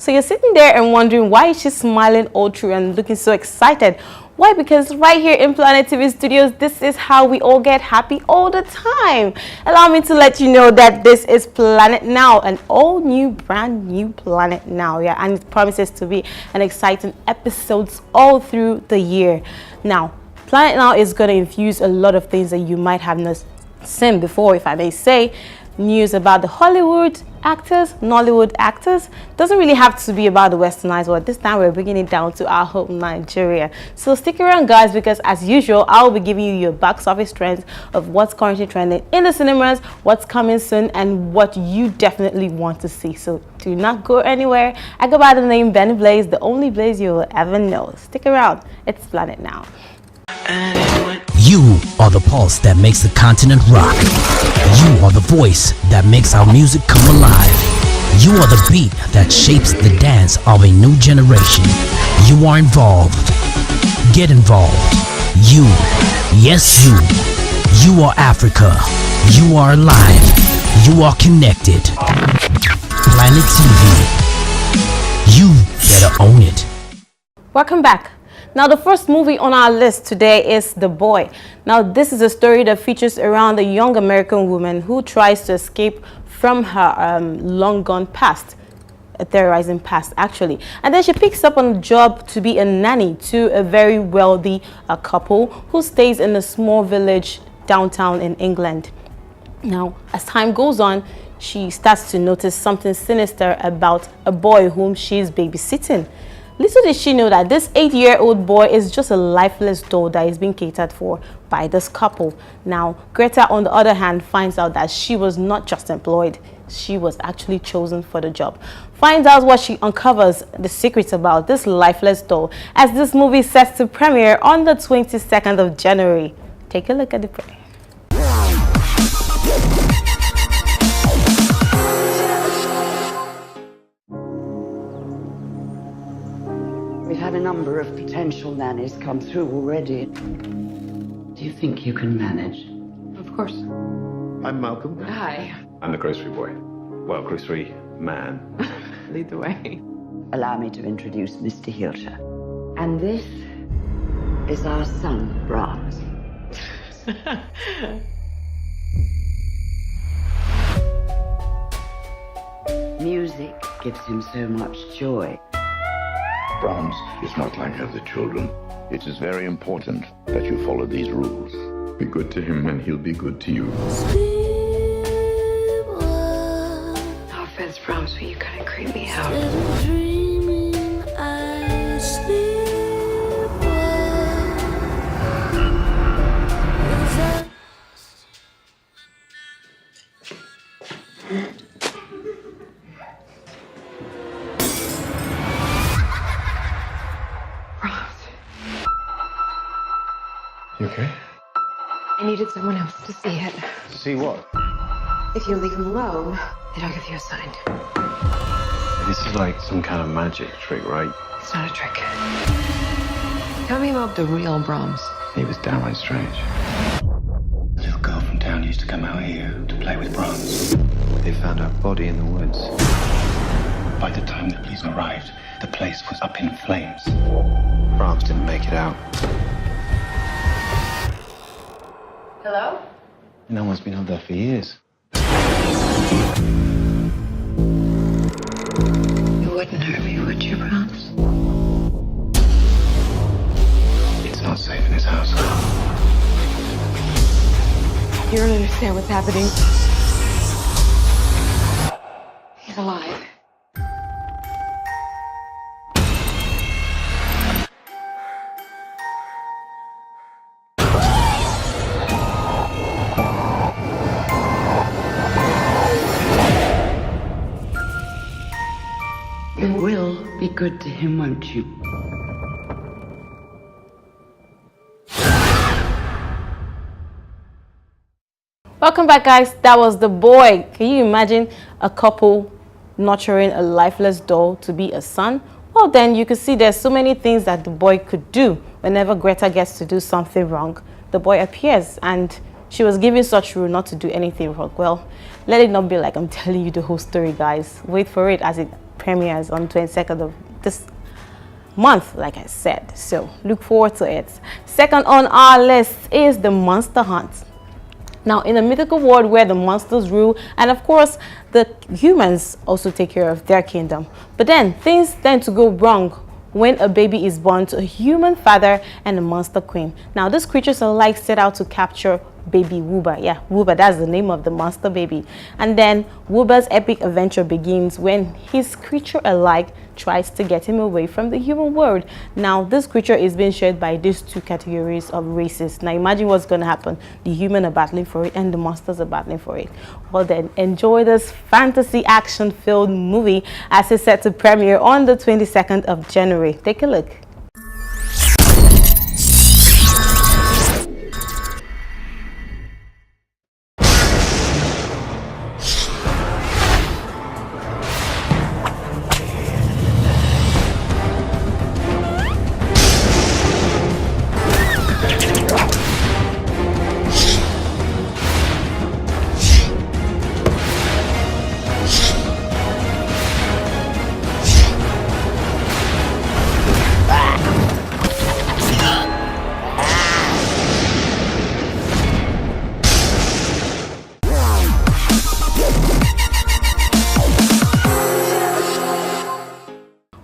So you're sitting there and wondering, why is she smiling all through and looking so excited? Why? Because right here in Planet TV Studios, this is how we all get happy all the time. Allow me to let you know that this is Planet Now, an all new, brand new Planet Now. Yeah, and it promises to be an exciting episodes all through the year. Now, Planet Now is going to infuse a lot of things that you might have not seen before, if I may say. News about the Hollywood actors, Nollywood actors. Doesn't really have to be about the westernized world. This time we're bringing it down to our home Nigeria. So stick around, guys, because as usual I'll be giving you your box office trends of what's currently trending in the cinemas, what's coming soon, and what you definitely want to see. So do not go anywhere. I go by the name Benny Blaze, the only Blaze you will ever know. Stick around. It's Planet Now. You are the pulse that makes the continent rock. You are the voice that makes our music come alive. You are the beat that shapes the dance of a new generation. You are involved. Get involved. You, yes you. You are Africa. You are alive. You are connected. Planet TV. You better own it. Welcome back. Now, the first movie on our list today is The Boy. Now, this is a story that features around a young American woman who tries to escape from her long gone past, a terrorizing past actually. And then she picks up on a job to be a nanny to a very wealthy couple who stays in a small village downtown in England. Now, as time goes on, she starts to notice something sinister about a boy whom she's babysitting. Little did she know that this 8-year-old boy is just a lifeless doll that is being catered for by this couple. Now, Greta, on the other hand, finds out that she was not just employed, she was actually chosen for the job. Finds out what she uncovers the secrets about this lifeless doll as this movie is set to premiere on the 22nd of January. Take a look at the preview. We've had a number of potential nannies come through already. Do you think you can manage? Of course. I'm Malcolm. Hi. I'm the grocery boy. Well, grocery man. Lead the way. Allow me to introduce Mr. Hilscher. And this is our son, Brahms. Music gives him so much joy. Brahms is not like other children. It is very important that you follow these rules. Be good to him and he'll be good to you. No offense, Brahms, but you kind of creep me out. You okay? I needed someone else to see it. See what? If you leave him alone, then I'll give you a sign. This is like some kind of magic trick, right? It's not a trick. Tell me about the real Brahms. He was downright strange. A little girl from town used to come out here to play with Brahms. They found her body in the woods. By the time the police arrived, the place was up in flames. Brahms didn't make it out. Hello? No one's been up there for years. You wouldn't hurt me, would you, Brahms? It's not safe in his house. You don't understand what's happening. He's alive. You will be good to him, won't you? Welcome back, guys. That was The Boy. Can you imagine a couple nurturing a lifeless doll to be a son? Well, then you could see there's so many things that the boy could do. Whenever Greta gets to do something wrong, the boy appears, and she was given such rule not to do anything wrong. Well, let it not be like I'm telling you the whole story, guys. Wait for it as it premieres on 22nd of this month, like I said. So look forward to it. Second on our list is The Monster Hunt. Now, in a mythical world where the monsters rule, and of course, the humans also take care of their kingdom. But then, things tend to go wrong when a baby is born to a human father and a monster queen. Now, these creatures alike set out to capture baby Wooba. Yeah, Wooba, that's the name of the monster baby. And then Wooba's epic adventure begins when his creature alike tries to get him away from the human world. Now, this creature is being shared by these two categories of races. Now, imagine what's going to happen. The human are battling for it and the monsters are battling for it. Well then, enjoy this fantasy action-filled movie as it's set to premiere on the 22nd of January. Take a look.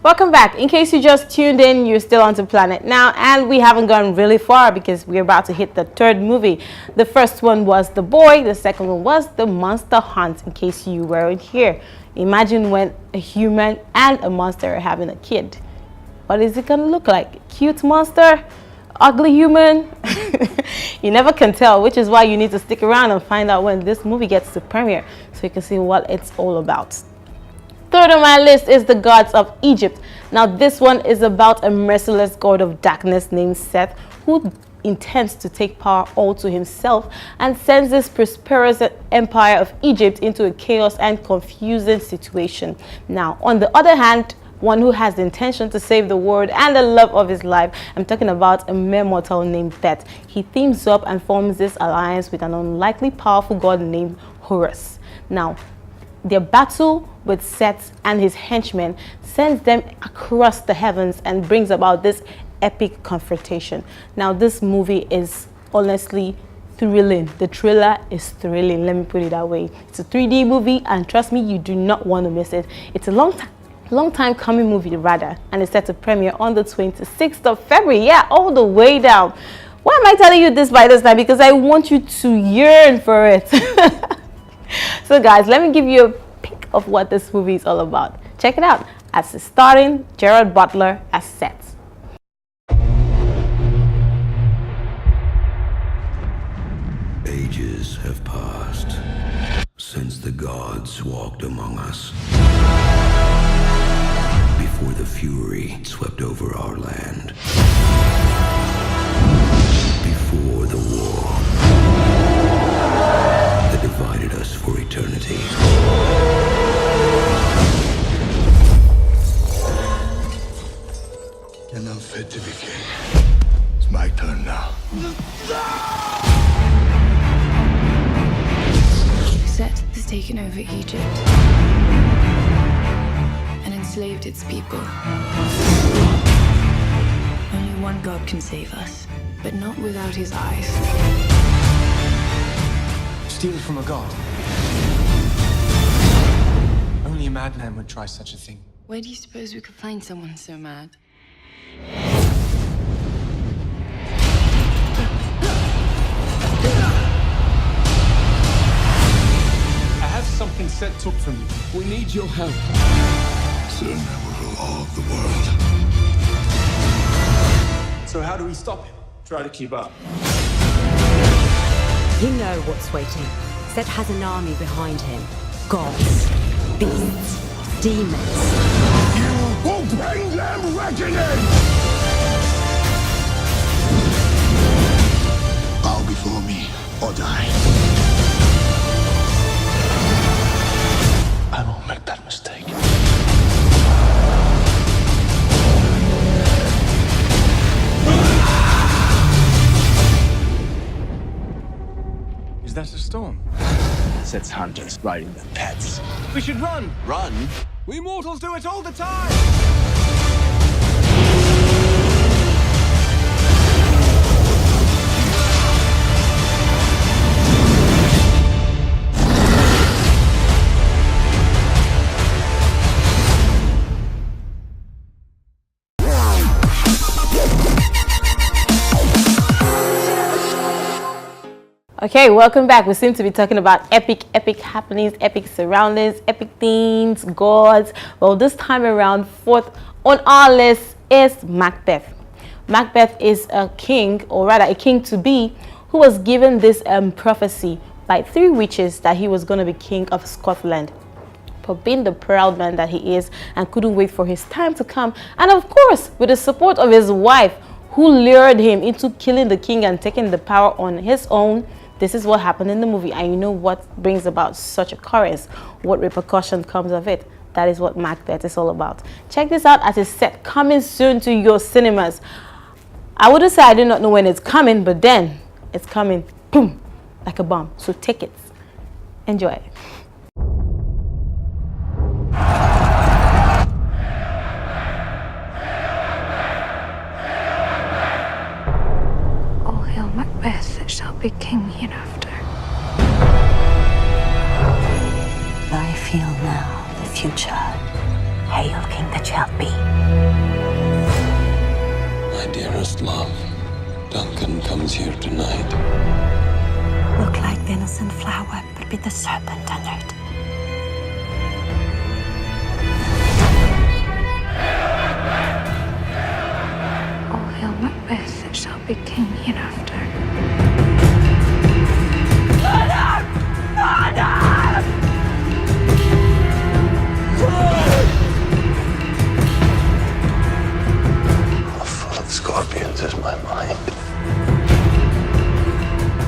Welcome back. In case you just tuned in, you're still on to Planet Now, and we haven't gone really far because we're about to hit the third movie. The first one was The Boy, the second one was The Monster Hunt, in case you weren't here. Imagine when a human and a monster are having a kid. What is it going to look like? Cute monster? Ugly human? You never can tell, which is why you need to stick around and find out when this movie gets to premiere so you can see what it's all about. Third on my list is The Gods of Egypt. Now, this one is about a merciless god of darkness named Seth, who intends to take power all to himself and sends this prosperous empire of Egypt into a chaos and confusing situation. Now, on the other hand, one who has the intention to save the world and the love of his life. I'm talking about a mere mortal named Beth. He teams up and forms this alliance with an unlikely powerful god named Horus. Now, their battle with Seth and his henchmen sends them across the heavens and brings about this epic confrontation. Now, this movie is honestly thrilling. The trailer is thrilling, let me put it that way. It's a 3D movie, and trust me, you do not want to miss it. It's a long time coming movie rather, and it's set to premiere on the 26th of February. Yeah, all the way down. Why am I telling you this by this time? Because I want you to yearn for it. So guys, let me give you a peek of what this movie is all about. Check it out, as it's starring Gerard Butler as Seth. Ages have passed since the gods walked among us. Before the fury swept over our land. Before the war that divided us for eternity. You're not fit to be king. It's my turn now. Set has taken over Egypt and enslaved its people. Only one God can save us, but not without his eyes. Steal from a god. Only a madman would try such a thing. Where do you suppose we could find someone so mad? I have something Set took from you. We need your help. Soon I will rule all of the world. So how do we stop him? Try to keep up. You know what's waiting. Set has an army behind him. Gods, beasts, demons. You will bring them reckoning! Bow before me or die. I won't make that mistake. Is that a storm? Sets hunters riding their pets. We should run! Run? We mortals do it all the time! Okay, welcome back. We seem to be talking about epic happenings, epic surroundings, epic things, gods. Well, this time around, fourth on our list is Macbeth. Macbeth is a king, or rather a king-to-be, who was given this prophecy by 3 witches that he was going to be king of Scotland. But being the proud man that he is and couldn't wait for his time to come, and of course, with the support of his wife, who lured him into killing the king and taking the power on his own, this is what happened in the movie, and you know what brings about such occurrence, what repercussion comes of it. That is what Macbeth is all about. Check this out as it's set, coming soon to your cinemas. I wouldn't say I do not know when it's coming, but then it's coming, boom, like a bomb. So tickets, enjoy. All hail Macbeth that shall be king hereafter. I feel now the future. Hail king that shall be. My dearest love, Duncan comes here tonight. Look like the innocent flower, but be the serpent under it. All hail Macbeth that shall be king hereafter. Full of scorpions is my mind.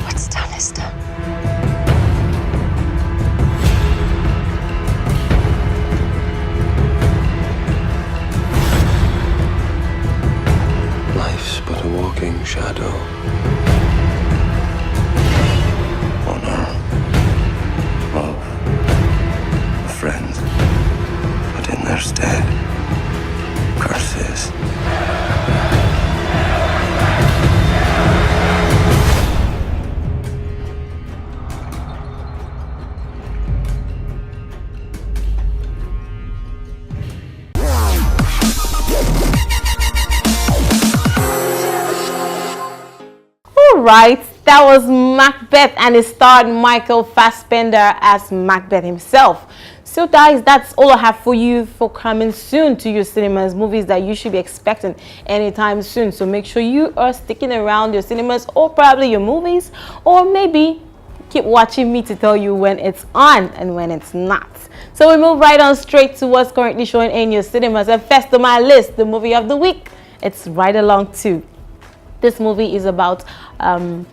What's done is done. Life's but a walking shadow. Honor, love, friends, but in their stead, curses. Right, that was Macbeth, and it starred Michael Fassbender as Macbeth himself. So guys, that's all I have for you for coming soon to your cinemas, movies that you should be expecting anytime soon. So make sure you are sticking around your cinemas, or probably your movies, or maybe keep watching me to tell you when it's on and when it's not. So we move right on straight to what's currently showing in your cinemas. And first on my list, the movie of the week, it's Ride Along 2. This movie is about Ben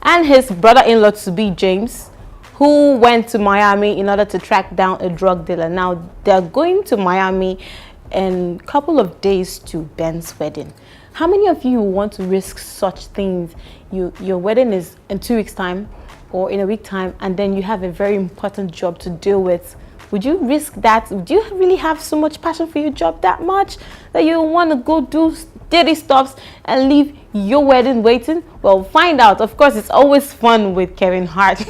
and his brother-in-law to be James, who went to Miami in order to track down a drug dealer. Now they're going to Miami in a couple of days to Ben's wedding. How many of you want to risk such things? Your wedding is in 2 weeks time or in a week time, and then you have a very important job to deal with. Would you risk that? Do you really have so much passion for your job that much that you want to go do dirty stuffs and leave your wedding waiting? Well, find out. Of course, it's always fun with Kevin Hart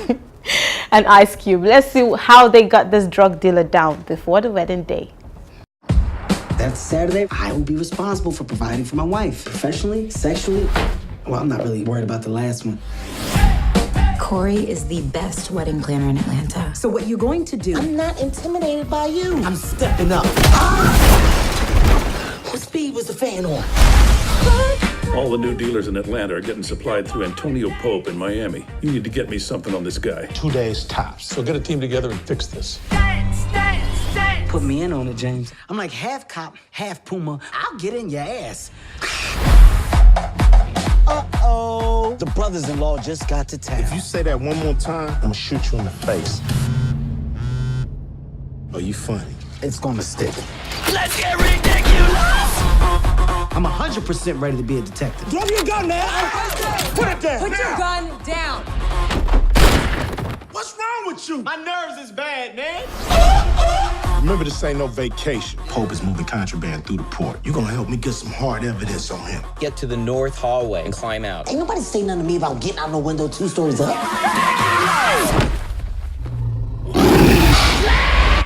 and Ice Cube. Let's see how they got this drug dealer down before the wedding day. That Saturday, I will be responsible for providing for my wife. Professionally, sexually, well, I'm not really worried about the last one. Corey is the best wedding planner in Atlanta. So what you're going to do... I'm not intimidated by you. I'm stepping up. What speed was the fan on? All the new dealers in Atlanta are getting supplied through Antonio Pope in Miami. You need to get me something on this guy. 2 days tops. So get a team together and fix this. Put me in on it, James. I'm like half cop, half Puma. I'll get in your ass. Uh-oh. The brothers-in-law just got to town. If you say that one more time, I'm gonna shoot you in the face. Oh, you funny. It's gonna stick. Let's get ridiculous! I'm 100% ready to be a detective. Drop your gun, man! Put it down! Put your gun down! What's wrong with you? My nerves is bad, man. Remember, this ain't no vacation. Pope is moving contraband through the port. You gonna help me get some hard evidence on him. Get to the north hallway and climb out. Ain't nobody say nothing to me about getting out the window 2 stories up.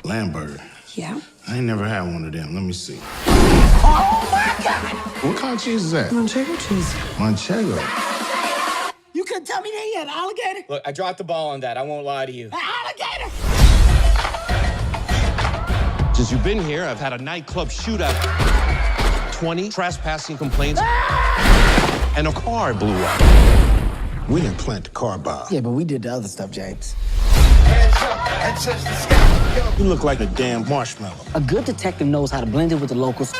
Lamberg. Yeah? I ain't never had one of them. Let me see. Oh my God! What kind of cheese is that? Manchego cheese. Manchego. You couldn't tell me they had alligator? Look, I dropped the ball on that. I won't lie to you. Alligator! Since you've been here, I've had a nightclub shootout, 20 trespassing complaints, and a car blew up. We didn't plant the car bomb. Yeah, but we did the other stuff, James. You look like a damn marshmallow. A good detective knows how to blend it with the locals.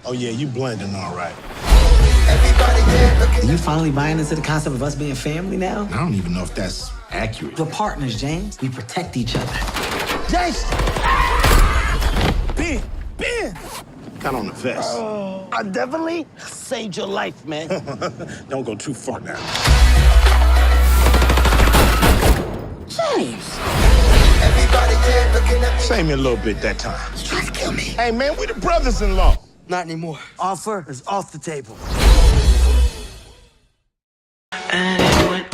Oh yeah, you blending all right. Are you finally buying into the concept of us being family now? I don't even know if that's accurate. We're partners, James. We protect each other. James! Ben! Got on the vest. I definitely saved your life, man. Don't go too far now. James! Save me a little bit that time. You trying to kill me? Hey man, we the brothers-in-law. Not anymore. Offer is off the table.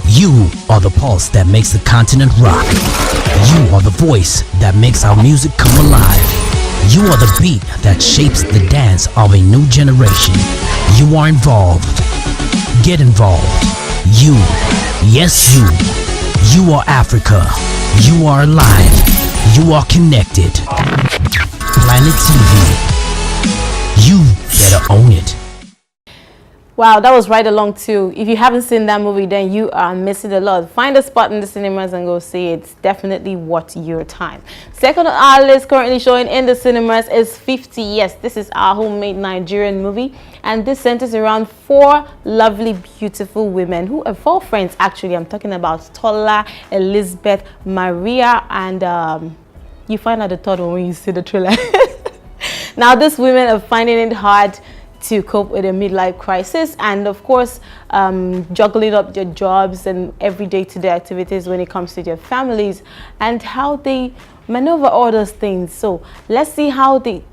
You are the pulse that makes the continent rock. You are the voice that makes our music come alive. You are the beat that shapes the dance of a new generation. You are involved. Get involved. You. Yes, you. You are Africa. You are alive. You are connected. Planet TV. You better own it. Wow, that was Ride Along 2. If you haven't seen that movie, then you are missing a lot. Find a spot in the cinemas and go see it. It's definitely worth your time. Second on our list, currently showing in the cinemas, is 50 Yes. This is our homemade Nigerian movie, and this centers around 4 lovely, beautiful women who are 4 friends, actually. I'm talking about Tola, Elizabeth, Maria, and you find out the third one when you see the trailer. Now, these women are finding it hard to cope with a midlife crisis, and of course juggling up their jobs and every day-to-day activities when it comes to their families, and how they maneuver all those things. So let's see how they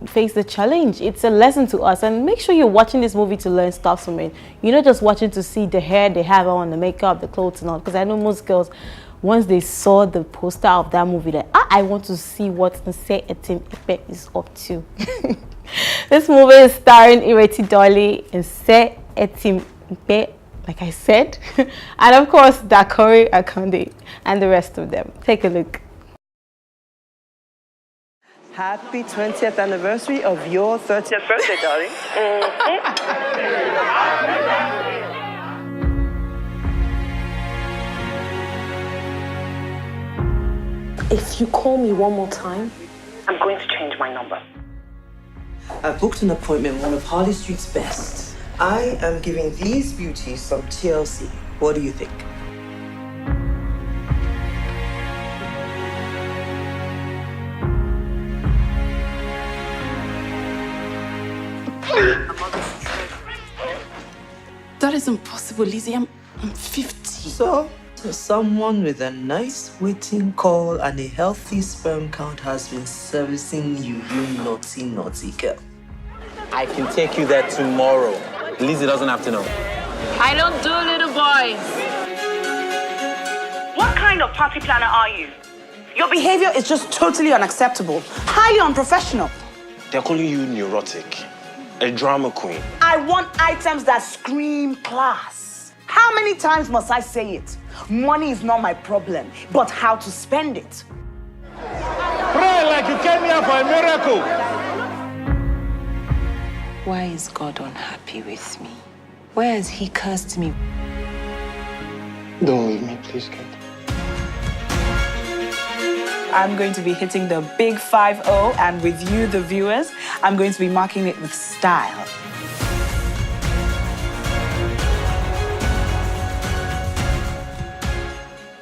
face the challenge. It's a lesson to us, and make sure you're watching this movie to learn stuff from it. You're not just watching to see the hair they have on, the makeup, the clothes and all, because I know most girls, once they saw the poster of that movie, that I want to see what Nse Etim Ipe is up to. This movie is starring Ireti Dolly, Nse Etim Ipe, like I said, and of course Dakori Akande and the rest of them. Take a look. Happy 20th anniversary of your 30th birthday, darling. If you call me one more time, I'm going to change my number. I've booked an appointment with one of Harley Street's best. I am giving these beauties some TLC. What do you think? That is impossible, Lizzie. I'm 50. So someone with a nice waiting call and a healthy sperm count has been servicing you, you naughty, naughty girl. I can take you there tomorrow. Lizzie doesn't have to know. I don't do little boys. What kind of party planner are you? Your behavior is just totally unacceptable. Highly unprofessional. They're calling you neurotic, a drama queen. I want items that scream class. How many times must I say it? Money is not my problem, but how to spend it. Pray like you came here for a miracle. Why is God unhappy with me? Why has he cursed me? Don't leave me, please, Kate. I'm going to be hitting the big 5-0, and with you, the viewers, I'm going to be marking it with style.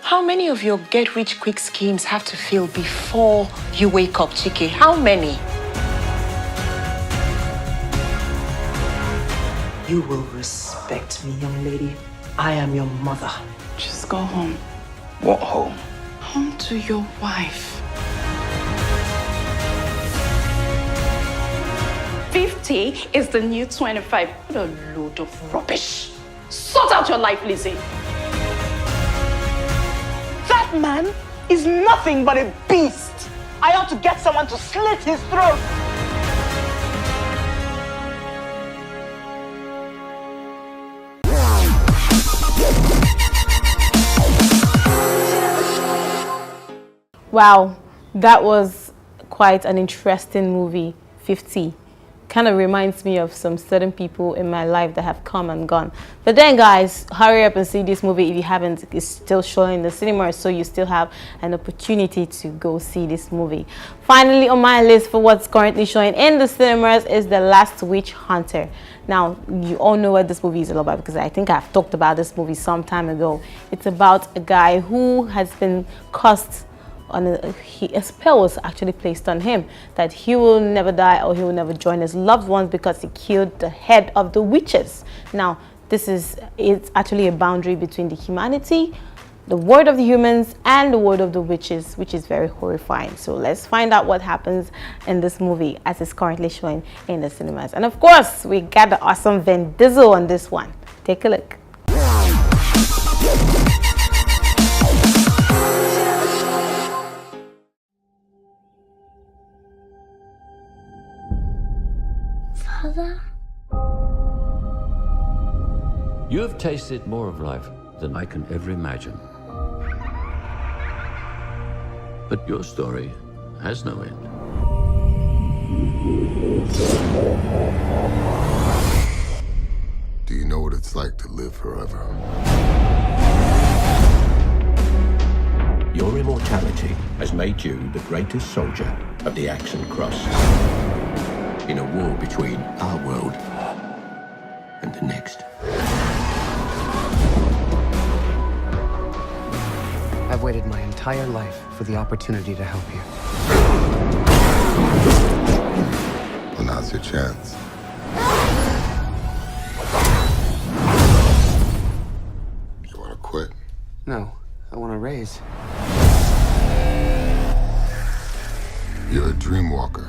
How many of your get-rich-quick schemes have to fail before you wake up, Chike? How many? You will respect me, young lady. I am your mother. Just go home. What home? Home to your wife. 50 is the new 25. What a load of rubbish. Sort out your life, Lizzie. That man is nothing but a beast. I ought to get someone to slit his throat. Wow, that was quite an interesting movie, 50. Kind of reminds me of some certain people in my life that have come and gone. But then guys, hurry up and see this movie if you haven't. It's still showing in the cinema, so you still have an opportunity to go see this movie. Finally on my list for what's currently showing in the cinemas is The Last Witch Hunter. Now, you all know what this movie is all about because I think I've talked about this movie some time ago. It's about a guy who has been cursed on a spell was actually placed on him that he will never die or he will never join his loved ones because he killed the head of the witches. Now, it's actually a boundary between the humanity, the world of the humans, and the world of the witches, which is very horrifying. So let's find out what happens in this movie as it's currently showing in the cinemas. And of course, we got the awesome Vin Diesel on this one. Take a look. Father? You have tasted more of life than I can ever imagine. But your story has no end. Do you know what it's like to live forever? Your immortality has made you the greatest soldier of the Action Cross. In a war between our world and the next. I've waited my entire life for the opportunity to help you. Well, now's your chance. You want to quit? No, I want to raise. You're a dream walker.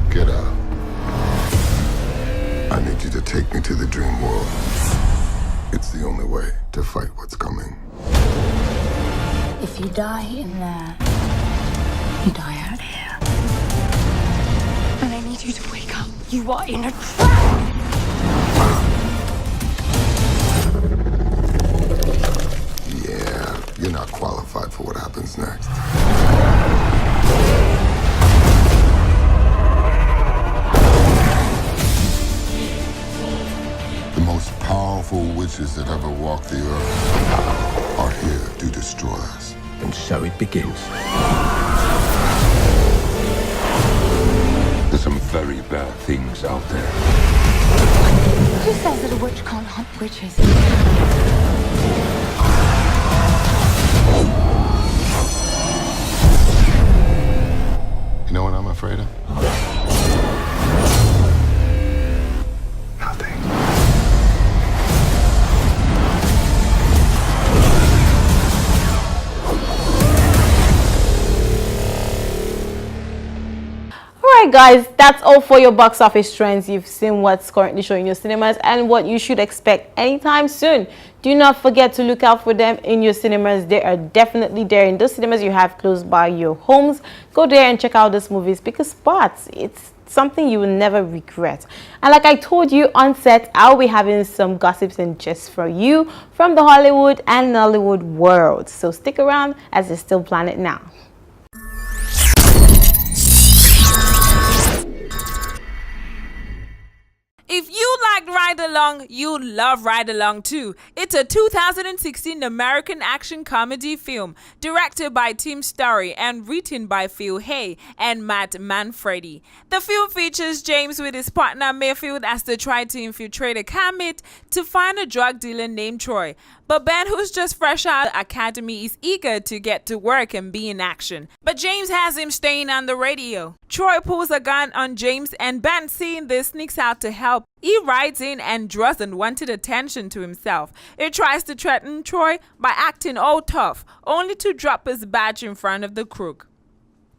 Get out. I need you to take me to the dream world. It's the only way to fight what's coming. If you die in there, you die out here. And I need you to wake up. You are in a trap! Yeah, you're not qualified for what happens next. The most powerful witches that ever walked the earth are here to destroy us. And so it begins. There's some very bad things out there. Who says that a witch can't hunt witches? You know what I'm afraid of? Alright guys, that's all for your box office trends. You've seen what's currently showing your cinemas and what you should expect anytime soon. Do not forget to look out for them in your cinemas. They are definitely there in those cinemas you have close by your homes. Go there and check out these movies because it's something you will never regret. And like I told you on set, I'll be having some gossips and just for you from the Hollywood and Nollywood world. So stick around as it's still Planet Now. If you liked Ride Along, you'll love Ride Along too. It's a 2016 American action comedy film directed by Tim Story and written by Phil Hay and Matt Manfredi. The film features James with his partner Mayfield as they try to infiltrate a car meet to find a drug dealer named Troy. But Ben, who's just fresh out of academy, is eager to get to work and be in action. But James has him staying on the radio. Troy pulls a gun on James, and Ben, seeing this, sneaks out to help. He rides in and draws unwanted attention to himself. He tries to threaten Troy by acting all tough, only to drop his badge in front of the crook.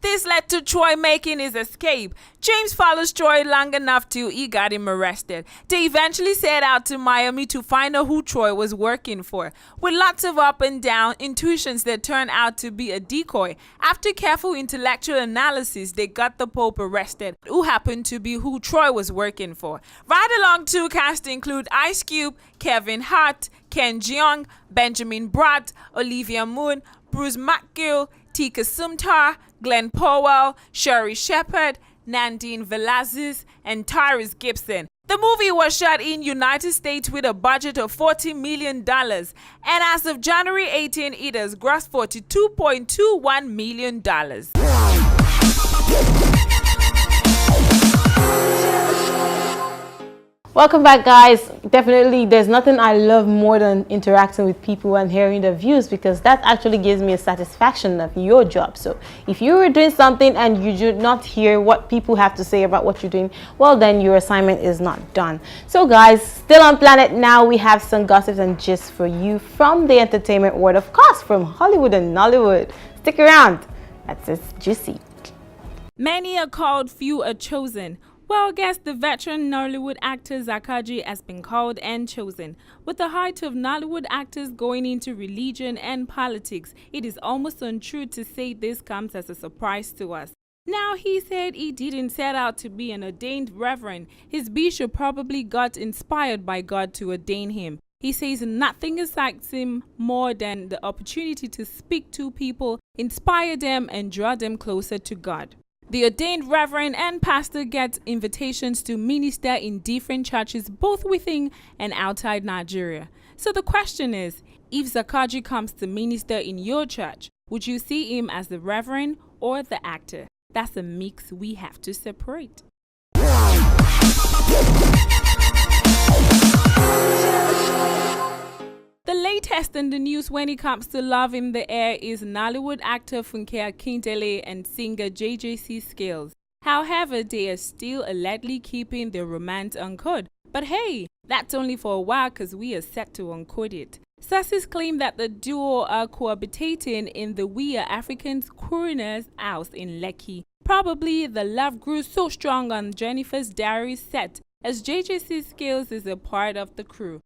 This led to Troy making his escape. James follows Troy long enough till he got him arrested. They eventually set out to Miami to find out who Troy was working for. With lots of up and down intuitions that turned out to be a decoy, after careful intellectual analysis, they got the Pope arrested, who happened to be who Troy was working for. Ride Along 2 cast include Ice Cube, Kevin Hart, Ken Jeong, Benjamin Bratt, Olivia Munn, Bruce McGill, Tika Sumtar, Glenn Powell, Sherry Shepard, Nandine Velazquez, and Tyrese Gibson. The movie was shot in United States with a budget of $40 million, and as of January 18, it has grossed $42.21 million. Welcome back, guys. Definitely there's nothing I love more than interacting with people and hearing their views, because that actually gives me a satisfaction of your job. So if you were doing something and you do not hear what people have to say about what you're doing, well, then your assignment is not done. So guys, still on Planet Now, we have some gossips and gist for you from the entertainment world, of course, from Hollywood and Nollywood. Stick around. That's just juicy. Many are called, few are chosen. Well, I guess the veteran Nollywood actor Zakaji has been called and chosen. With the height of Nollywood actors going into religion and politics, it is almost untrue to say this comes as a surprise to us. Now, he said he didn't set out to be an ordained reverend. His bishop probably got inspired by God to ordain him. He says nothing excites him more than the opportunity to speak to people, inspire them, and draw them closer to God. The ordained reverend and pastor gets invitations to minister in different churches both within and outside Nigeria. So the question is, if Zakaji comes to minister in your church, would you see him as the reverend or the actor? That's a mix we have to separate. The latest in the news when it comes to love in the air is Nollywood actor Funke Akindele and singer JJC Skills. However, they are still allegedly keeping their romance uncode. But hey, that's only for a while because we are set to uncode it. Sources claim that the duo are cohabitating in the We Are Africans coroner's house in Lekki. Probably the love grew so strong on Jennifer's Diary set, as JJC Skills is a part of the crew.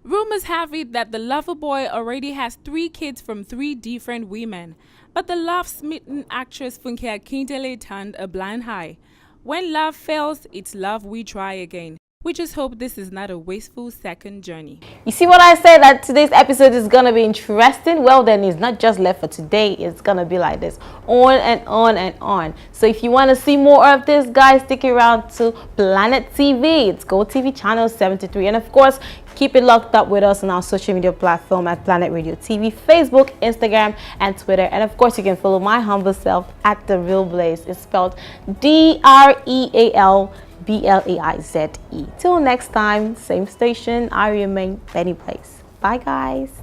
Rumors have it that the lover boy already has 3 kids from 3 different women, but the love-smitten actress Funke Akindele turned a blind eye. When love fails, it's love we try again. We just hope this is not a wasteful second journey. You see what I said, that today's episode is going to be interesting? Well, then it's not just left for today. It's going to be like this on and on and on. So if you want to see more of this, guys, stick around to Planet TV. It's GoTV channel 73. And of course, keep it locked up with us on our social media platform at Planet Radio TV, Facebook, Instagram, and Twitter. And of course, you can follow my humble self at The Real Blaze. It's spelled DREALBLAIZE. Till next time, same station, I remain Benny Blaze. Bye, guys.